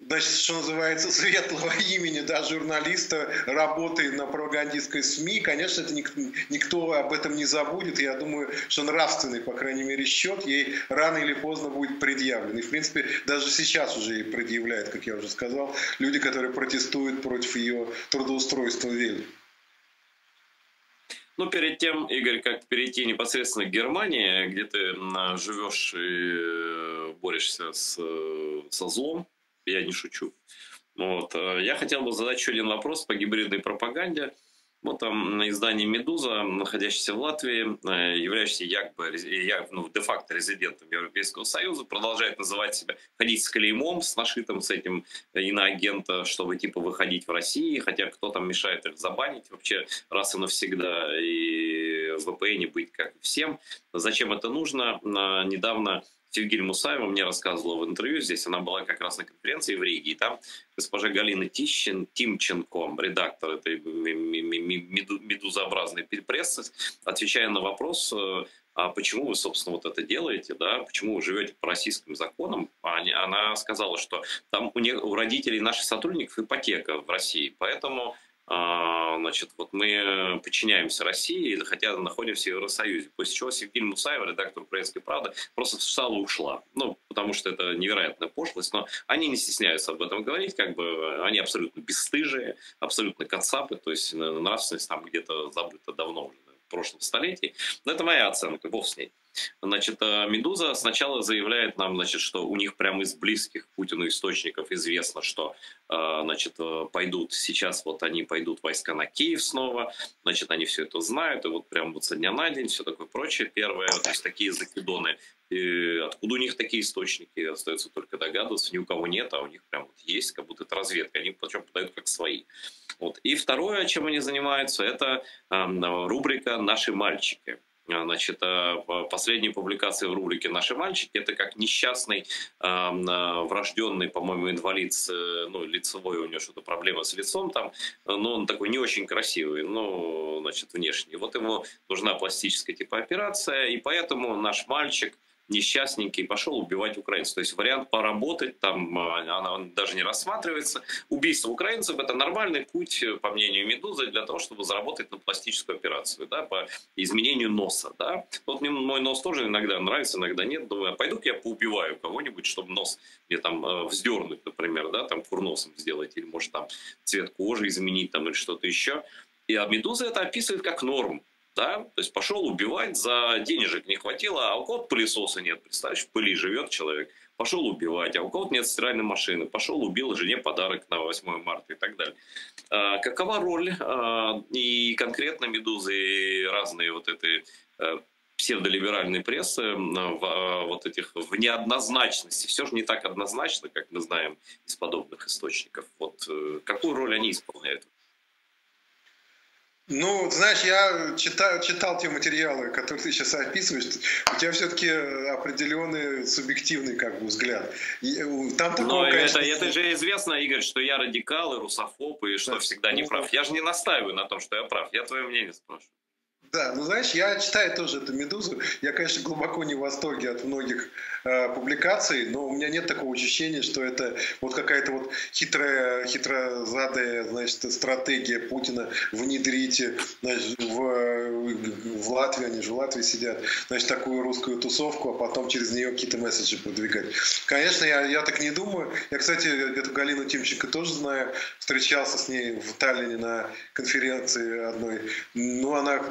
значит, что называется, светлого имени, да, журналиста, работает на пропагандистской СМИ, конечно, это никто об этом не забудет. Я думаю, что нравственный, по крайней мере, счет ей рано или поздно будет предъявлен. И, в принципе, даже сейчас уже ей предъявляют, как я уже сказал, люди, которые протестуют против ее трудоустройства в Вене. Ну, перед тем, Игорь, как перейти непосредственно к Германии, где ты живешь и борешься со злом, я не шучу. Вот. Я хотел бы задать еще один вопрос по гибридной пропаганде. Вот там издание «Медуза», находящееся в Латвии, являющееся де-факто резидентом Европейского Союза, продолжает называть себя, ходить с клеймом, с нашитым с этим иноагента, чтобы типа выходить в России, хотя кто там мешает их забанить вообще раз и навсегда, и в VPN быть как всем. Зачем это нужно? Недавно Севгиль Мусаева мне рассказывала в интервью, здесь она была как раз на конференции в Риге, и там госпожа Галина Тимченко, редактор этой медузообразной прессы, отвечая на вопрос, а почему вы, собственно, вот это делаете, да, почему вы живете по российским законам, она сказала, что там у родителей наших сотрудников ипотека в России, поэтому значит, вот мы подчиняемся России, хотя находимся в Евросоюзе. После чего Севгиль Мусаева, редактор «Украинской правды», просто встала и ушла. Ну, потому что это невероятная пошлость, но они не стесняются об этом говорить, как бы они абсолютно бесстыжие, абсолютно кацапы, то есть нравственность там где-то забыта давно уже, в прошлом столетии. Но это моя оценка, бог с ней. Значит, «Медуза» сначала заявляет нам, значит, что у них прямо из близких Путину источников известно, что значит, пойдут сейчас, вот они пойдут войска на Киев снова, значит, они все это знают, и вот прямо вот со дня на день, все такое прочее. Первое, то есть такие закидоны. И откуда у них такие источники, остается только догадываться, ни у кого нет, а у них прям вот есть, как будто это разведка, они причем подают как свои. Вот. И второе, чем они занимаются, это рубрика «Наши мальчики». Значит, последние публикации в рубрике «Наши мальчики» — это как несчастный, врожденный, по-моему, инвалид, ну, лицевой, у него что-то проблема с лицом там, но он такой не очень красивый, ну, значит, внешне. Вот ему нужна пластическая типа операция, и поэтому наш мальчик несчастненький пошел убивать украинцев. То есть вариант поработать, там она даже не рассматривается. Убийство украинцев — это нормальный путь, по мнению «Медузы», для того, чтобы заработать на пластическую операцию, да, по изменению носа. Да. Вот мне мой нос тоже иногда нравится, иногда нет. Думаю, а пойду-ка я поубиваю кого-нибудь, чтобы нос мне там вздернуть, например, да, там курносом сделать, или может там цвет кожи изменить там, или что-то еще. И «Медуза» это описывает как норму. Да? То есть пошел убивать, за денежек не хватило, а у кого-то пылесоса нет, представляешь, в пыли живет человек. Пошел убивать, а у кого-то нет стиральной машины, пошел убил жене подарок на 8 марта и так далее. Какова роль и конкретно «Медузы», и разные вот эти псевдолиберальной прессы вот этих в неоднозначности. Все же не так однозначно, как мы знаем из подобных источников. Вот какую роль они исполняют? Ну, знаешь, я читал те материалы, которые ты сейчас описываешь. У тебя все-таки определенный субъективный как бы взгляд. Там такого, но конечно... это же известно, Игорь, что я радикал и русофоб, и что всегда не прав. Я же не настаиваю на том, что я прав. Я твое мнение спрашиваю. Да, ну знаешь, я читаю тоже эту «Медузу». Я, конечно, глубоко не в восторге от многих публикаций, но у меня нет такого ощущения, что это вот какая-то вот хитрозадая, значит, стратегия Путина внедрить, значит, в Латвии, они же в Латвии сидят, значит, такую русскую тусовку, а потом через нее какие-то месседжи продвигать. Конечно, я так не думаю. Я, кстати, эту Галину Тимченко тоже знаю, встречался с ней в Таллине на конференции одной. Ну, она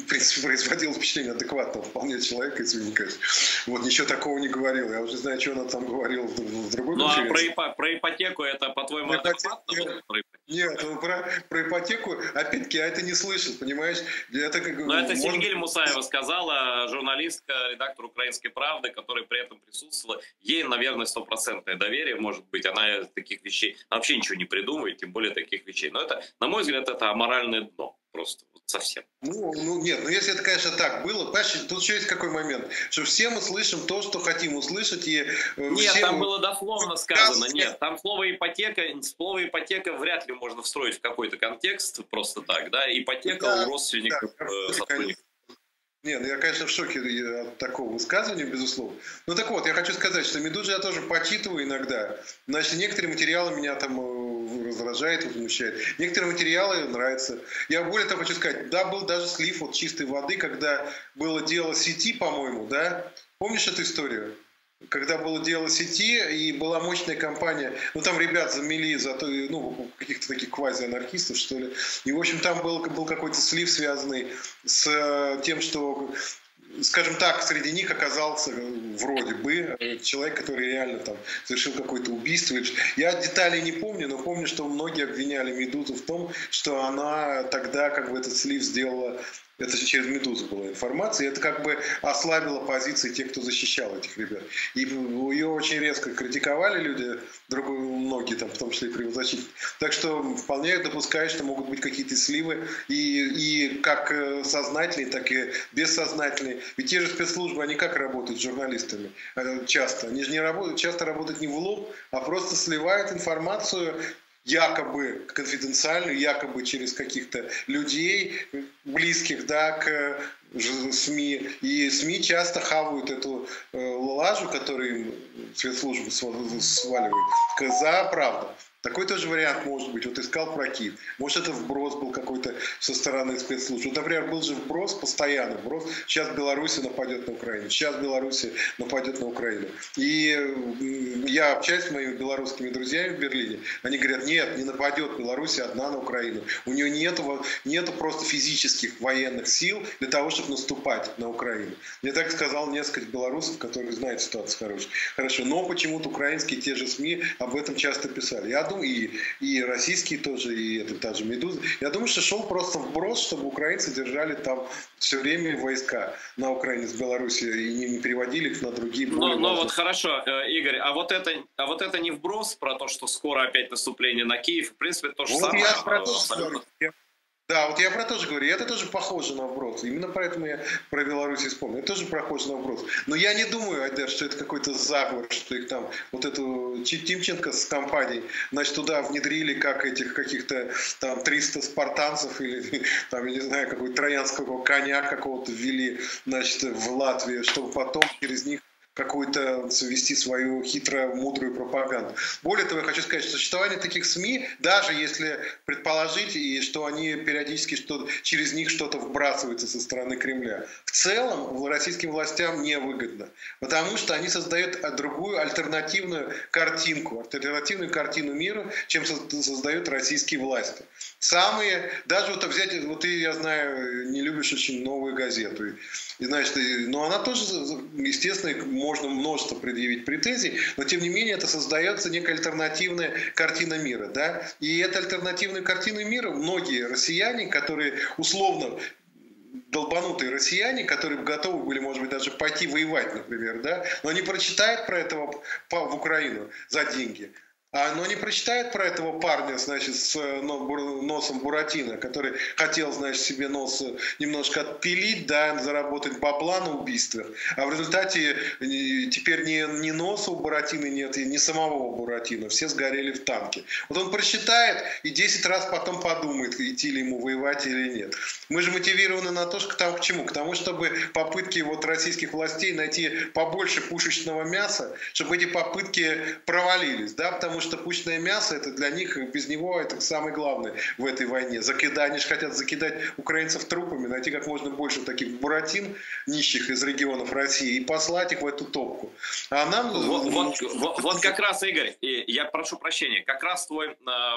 производила впечатление адекватного вполне человека, извини, конечно. Вот, ничего такого не говорила. Я уже знаю, что она там говорила в другой конференции. Ну, а про ипотеку это, по-твоему, адекватно? Нет, ну, про ипотеку, опять-таки, я это не слышал, понимаешь? Это как, но это Севгиль Мусаева сказала, журналистка, редактор «Украинской правды», которая при этом присутствовала. Ей, наверное, стопроцентное доверие, может быть. Она таких вещей вообще ничего не придумывает, тем более таких вещей. Но это, на мой взгляд, это аморальное дно. Просто вот совсем. Нет, если это, конечно, так было, понимаешь, тут еще есть какой момент, что все мы слышим то, что хотим услышать. И нет, там было дословно сказано, нет, там слово ипотека вряд ли можно встроить в какой-то контекст просто так, да, ипотека у родственников сотрудников. Нет, я, конечно, в шоке от такого высказывания, безусловно. Ну так вот, я хочу сказать, что «Медузу» я тоже почитываю иногда. Значит, некоторые материалы меня там раздражают, возмущают. Некоторые материалы нравятся. Я более того хочу сказать, да, был даже слив вот чистой воды, когда было дело сети, по-моему, да? Помнишь эту историю? Когда было дело сети, и была мощная кампания, ну там ребят замели, ну, каких-то таких квази-анархистов, что ли. И, в общем, там был какой-то слив, связанный с тем, что скажем так, среди них оказался вроде бы человек, который реально там совершил какое-то убийство. Я деталей не помню, но помню, что многие обвиняли «Медузу» в том, что она тогда как бы этот слив сделала. Это же через «Медузу» была информация, и это как бы ослабило позиции тех, кто защищал этих ребят. И ее очень резко критиковали люди, многие там, в том числе и правозащитники. Так что вполне допускаю, что могут быть какие-то сливы, и как сознательные, так и бессознательные. Ведь те же спецслужбы, они как работают с журналистами часто? Они же не работают, часто работают не в лоб, а просто сливают информацию, якобы конфиденциальную, якобы через каких-то людей, близких, да, к СМИ. И СМИ часто хавают эту лажу, которую им спецслужбы сваливают, за правду. Такой тоже вариант может быть. Вот искал прокид. Может, это вброс был какой-то со стороны спецслужб. Вот, например, был же вброс, постоянный вброс. Сейчас Беларусь нападет на Украину. Сейчас Беларусь нападет на Украину. И я общаюсь с моими белорусскими друзьями в Берлине. Они говорят, нет, не нападет Беларусь одна на Украину. У нее нету просто физических военных сил для того, чтобы наступать на Украину. Мне так сказал несколько белорусов, которые знают ситуацию хорошо. Но почему-то украинские те же СМИ об этом часто писали. Я думаю, и российские тоже, и это та же «Медуза». Я думаю, что шел просто вброс, чтобы украинцы держали там все время войска на Украине с Беларуси и не переводили их на другие... Но вот хорошо, Игорь, а вот это не вброс про то, что скоро опять наступление на Киев? В принципе, то же самое. Я про то, что... Да, вот я про то же говорю, это тоже похоже на вброс. Именно поэтому я про Беларусь вспомнил. Это тоже похоже на вброс. Но я не думаю, Айдар, что это какой-то заговор, что их там, вот эту Тимченко с компанией, значит, туда внедрили как этих каких-то там 300 спартанцев или там, я не знаю, какой-то троянского коня какого-то ввели, значит, в Латвию, чтобы потом через них какую-то вести свою хитро-мудрую пропаганду. Более того, я хочу сказать, что существование таких СМИ, даже если предположить, и что они периодически через них что-то вбрасывается со стороны Кремля, в целом российским властям невыгодно, потому что они создают другую альтернативную картину мира, чем создают российские власти. Даже вот взять, вот ты, я знаю, не любишь очень «Новую газету», и, значит, но она тоже, естественно, можно множество предъявить претензий, но тем не менее это создается некая альтернативная картина мира. Да? И эта альтернативная картина мира, многие россияне, которые условно долбанутые россияне, которые готовы были, может быть, даже пойти воевать, например, да, но они прочитают про это в Украину за деньги. Но не прочитают про этого парня, значит, с носом Буратино, который хотел, значит, себе нос немножко отпилить, да, заработать бабла на убийствах. А в результате теперь ни носа у Буратино нет, и ни самого Буратино. Все сгорели в танке. Вот он прочитает и 10 раз потом подумает, идти ли ему воевать или нет. Мы же мотивированы на то, что к чему? К тому, чтобы попытки вот российских властей найти побольше пушечного мяса, чтобы эти попытки провалились, да, потому что пушечное мясо, это для них, без него, это самое главное в этой войне. Они же хотят закидать украинцев трупами, найти как можно больше таких буратин, нищих из регионов России, и послать их в эту топку. А нам... Вот как раз, Игорь, я прошу прощения, как раз твой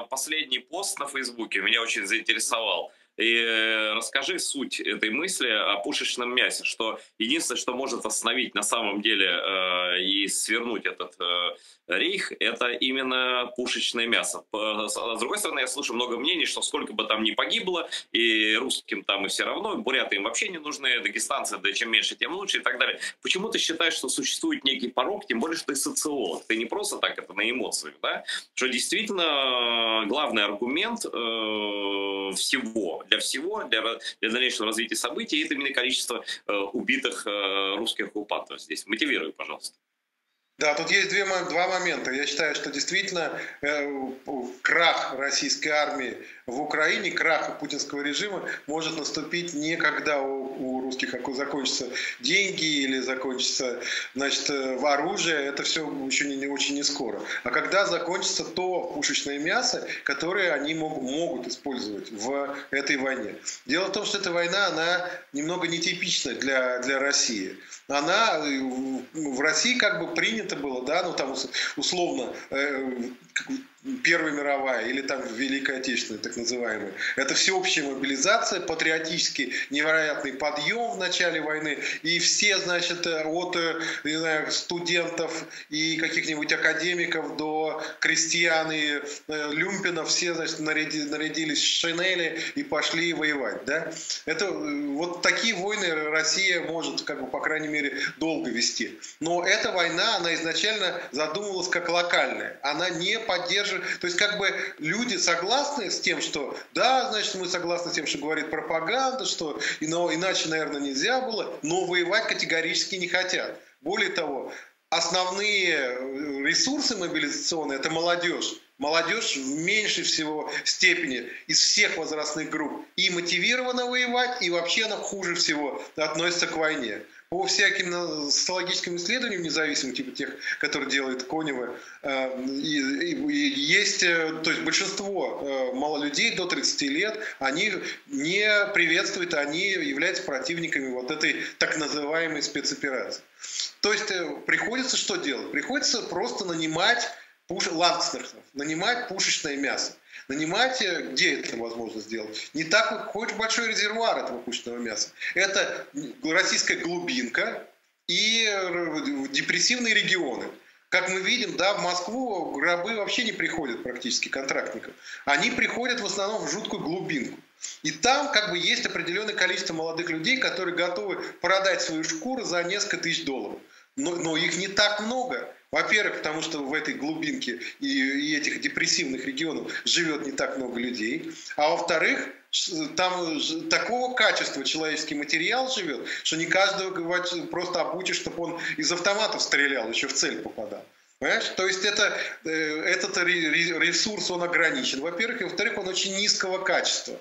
последний пост на Фейсбуке меня очень заинтересовал. И расскажи суть этой мысли о пушечном мясе, что единственное, что может остановить на самом деле и свернуть этот рейх, это именно пушечное мясо. С другой стороны, я слышу много мнений, что сколько бы там ни погибло, и русским там и все равно, буряты им вообще не нужны, дагестанцы, да чем меньше, тем лучше и так далее. Почему ты считаешь, что существует некий порог, тем более, что ты социолог, ты не просто так это на эмоциях, да? Что действительно главный аргумент для дальнейшего развития событий, это именно количество убитых русских оккупантов здесь. Мотивируй, пожалуйста. Да, тут есть два момента. Я считаю, что действительно крах российской армии в Украине, крах путинского режима может наступить не когда у русских закончатся деньги или закончится, значит, оружие, это все еще очень не скоро, а когда закончится то пушечное мясо, которое они могут использовать в этой войне. Дело в том, что эта война, она немного нетипична для России. Она в России как бы принято было, да, ну там условно Первая мировая или там Великая Отечественная, так называемая. Это всеобщая мобилизация, патриотический невероятный подъем в начале войны. И все, значит, от не знаю, студентов и каких-нибудь академиков до крестьян и люмпинов, все, значит, нарядились в шинели и пошли воевать. Да? Это вот такие войны Россия может, как бы, по крайней мере, долго вести. Но эта война, она изначально задумывалась как локальная. Она не поддерживает. То есть, как бы, люди согласны с тем, что да, значит, мы согласны с тем, что говорит пропаганда, что иначе, наверное, нельзя было, но воевать категорически не хотят. Более того, основные ресурсы мобилизационные – это молодежь. Молодежь в меньшей всего степени из всех возрастных групп и мотивирована воевать, и вообще она хуже всего относится к войне. По всяким социологическим исследованиям независимым, типа тех, которые делает Конева, есть, то есть большинство людей до 30 лет, они не приветствуют, они являются противниками вот этой так называемой спецоперации. То есть приходится что делать? Приходится просто нанимать ландснехтов, нанимать пушечное мясо. Нанимать, где это возможно сделать? Не так очень большой резервуар этого пушечного мяса. Это российская глубинка и депрессивные регионы. Как мы видим, да, в Москву рабы вообще не приходят практически, контрактников. Они приходят в основном в жуткую глубинку. И там как бы есть определенное количество молодых людей, которые готовы продать свою шкуру за несколько тысяч долларов. Но их не так много. Во-первых, потому что в этой глубинке и этих депрессивных регионах живет не так много людей. А во-вторых, там такого качества человеческий материал живет, что не каждого просто обучишь, чтобы он из автоматов стрелял, еще в цель попадал. Понимаешь? То есть этот ресурс, он ограничен, во-первых, и во-вторых, он очень низкого качества.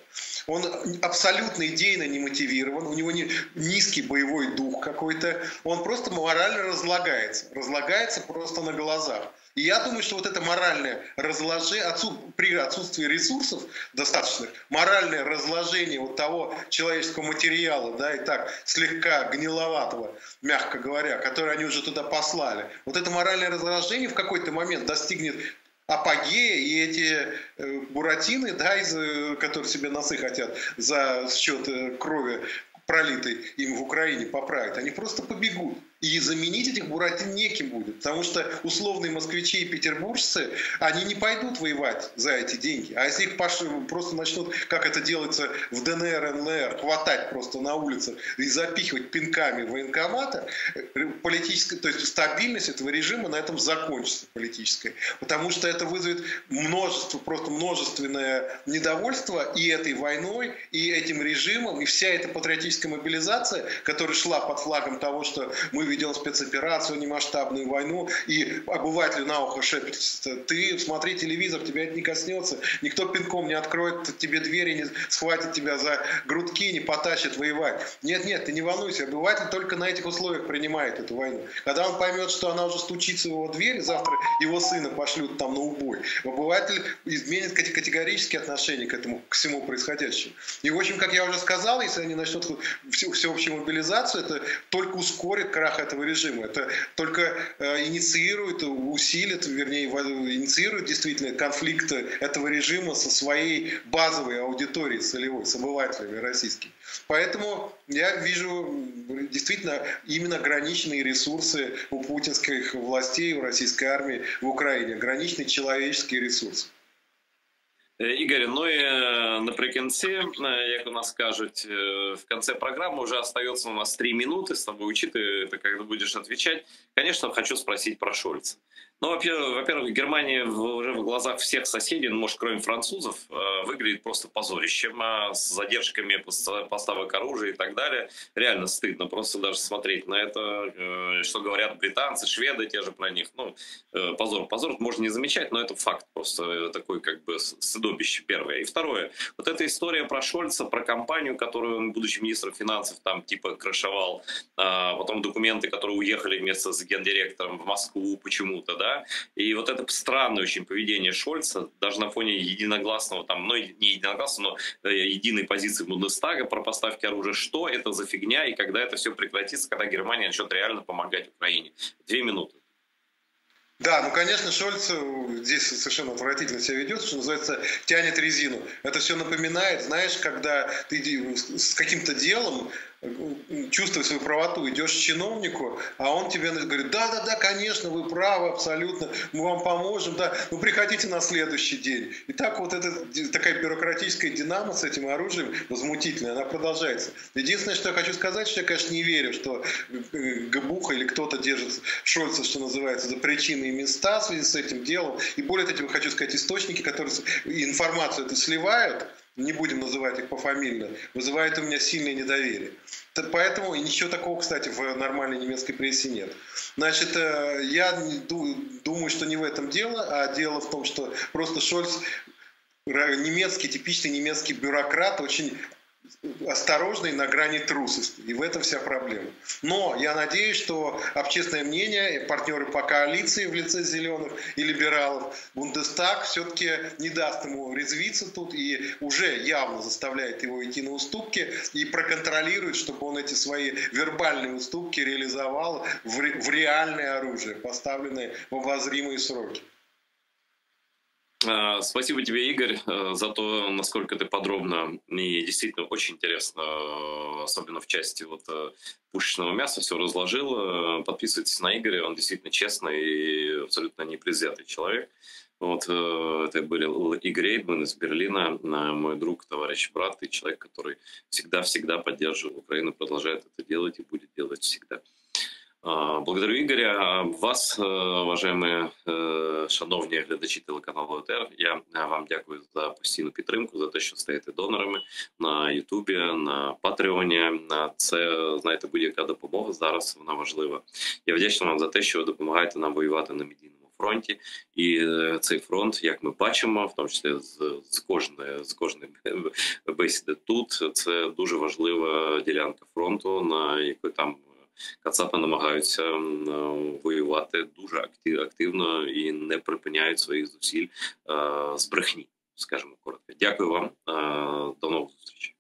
Он абсолютно идейно не мотивирован, у него низкий боевой дух какой-то, он просто морально разлагается просто на глазах. И я думаю, что вот это моральное разложение, при отсутствии ресурсов достаточных, моральное разложение вот того человеческого материала, да, и так слегка гниловатого, мягко говоря, который они уже туда послали, вот это моральное разложение в какой-то момент достигнет апогея, и эти буратины, да, которые себе носы хотят за счет крови, пролитой им в Украине, поправить, они просто побегут. И заменить этих буратин неким будет. Потому что условные москвичи и петербуржцы, они не пойдут воевать за эти деньги. А если их просто начнут, как это делается в ДНР, НЛР, хватать просто на улицах и запихивать пинками в военкоматы, политическая, то есть стабильность этого режима на этом закончится политической. Потому что это вызовет множественное недовольство и этой войной, и этим режимом, и вся эта патриотическая мобилизация, которая шла под флагом того, что мы ведем спецоперацию, немасштабную войну, и обывателю на ухо шепчется: ты смотри телевизор, тебя это не коснется, никто пинком не откроет тебе двери, не схватит тебя за грудки, не потащит воевать. Нет, ты не волнуйся, обыватель только на этих условиях принимает эту войну. Когда он поймет, что она уже стучится в его дверь, завтра его сына пошлют там на убой, обыватель изменит категорические отношения к всему происходящему. И, в общем, как я уже сказал, если они начнут всеобщую мобилизацию, это только ускорит крах этого режима. Это только инициирует, усилит, вернее, инициирует действительно конфликты этого режима со своей базовой аудиторией целевой, с обывателями российскими. Поэтому я вижу действительно именно ограниченные ресурсы у путинских властей, у российской армии в Украине. Ограниченные человеческие ресурсы. Ігор, ну і наприкінці, як у нас кажуть, в конце программы уже остается у нас 3 минуты с тобой, учитывая, ты когда будешь отвечать. Конечно, хочу спросить про Шольца. Ну, во-первых, Германия уже в глазах всех соседей, ну, может, кроме французов, выглядит просто позорищем, с задержками поставок оружия и так далее. Реально стыдно просто даже смотреть на это, что говорят британцы, шведы, те же про них. Ну, позор. Позор можно не замечать, но это факт просто такой как бы стыдобище первое. И второе, вот эта история про Шольца, про компанию, которую он, будучи министром финансов, там типа крышевал, потом документы, которые уехали вместе с гендиректором в Москву почему-то, да, и вот это странное очень поведение Шольца, даже на фоне единогласного, там, ну, не единогласного, но единой позиции Бундестага про поставки оружия, что это за фигня, и когда это все прекратится, когда Германия начнет реально помогать Украине? 2 минуты. Да, ну, конечно, Шольц здесь совершенно отвратительно себя ведет, что называется, тянет резину. Это все напоминает, знаешь, когда ты с каким-то делом, чувствуя свою правоту, идешь к чиновнику, а он тебе говорит: да-да-да, конечно, вы правы абсолютно, мы вам поможем, да, ну приходите на следующий день. И так вот эта такая бюрократическая динамо с этим оружием возмутительная, она продолжается. Единственное, что я хочу сказать, что я, конечно, не верю, что Гбуха или кто-то держит Шольца, что называется, за причины и места в связи с этим делом. И более того, хочу сказать, источники, которые информацию эту сливают, не будем называть их пофамильно, вызывает у меня сильное недоверие. Поэтому ничего такого, кстати, в нормальной немецкой прессе нет. Значит, я думаю, что не в этом дело, а дело в том, что просто Шольц немецкий, типичный немецкий бюрократ, очень осторожный, на грани трусости. И в этом вся проблема. Но я надеюсь, что общественное мнение, партнеры по коалиции в лице зеленых и либералов, Бундестаг все-таки не даст ему резвиться тут и уже явно заставляет его идти на уступки и проконтролирует, чтобы он эти свои вербальные уступки реализовал в реальное оружие, поставленное в обозримые сроки. Спасибо тебе, Игорь, за то, насколько ты подробно и действительно очень интересно, особенно в части пушечного мяса, все разложил. Подписывайтесь на Игоря, он действительно честный и абсолютно непредвзятый человек. Это был Игорь Эйдман из Берлина, мой друг, товарищ, брат и человек, который всегда поддерживал Украину, продолжает это делать и будет делать всегда. Благодарю Ігоря. Вас, уважаємо шановні глядачі телеканалу ОТР, я вам дякую за постійну підтримку, за те, що стаєте донорами на Ютубі, на Патреоні. Це, знаєте, будь-яка допомога зараз, вона важлива. Я вдячний вам за те, що ви допомагаєте нам воювати на медійному фронті. І цей фронт, як ми бачимо, в тому числі з кожної бесіди тут, це дуже важлива ділянка фронту, на якій там кацапи намагаються воювати дуже активно і не припиняють своїх зусиль з брехні, скажімо коротко. Дякую вам. До нових зустрічей.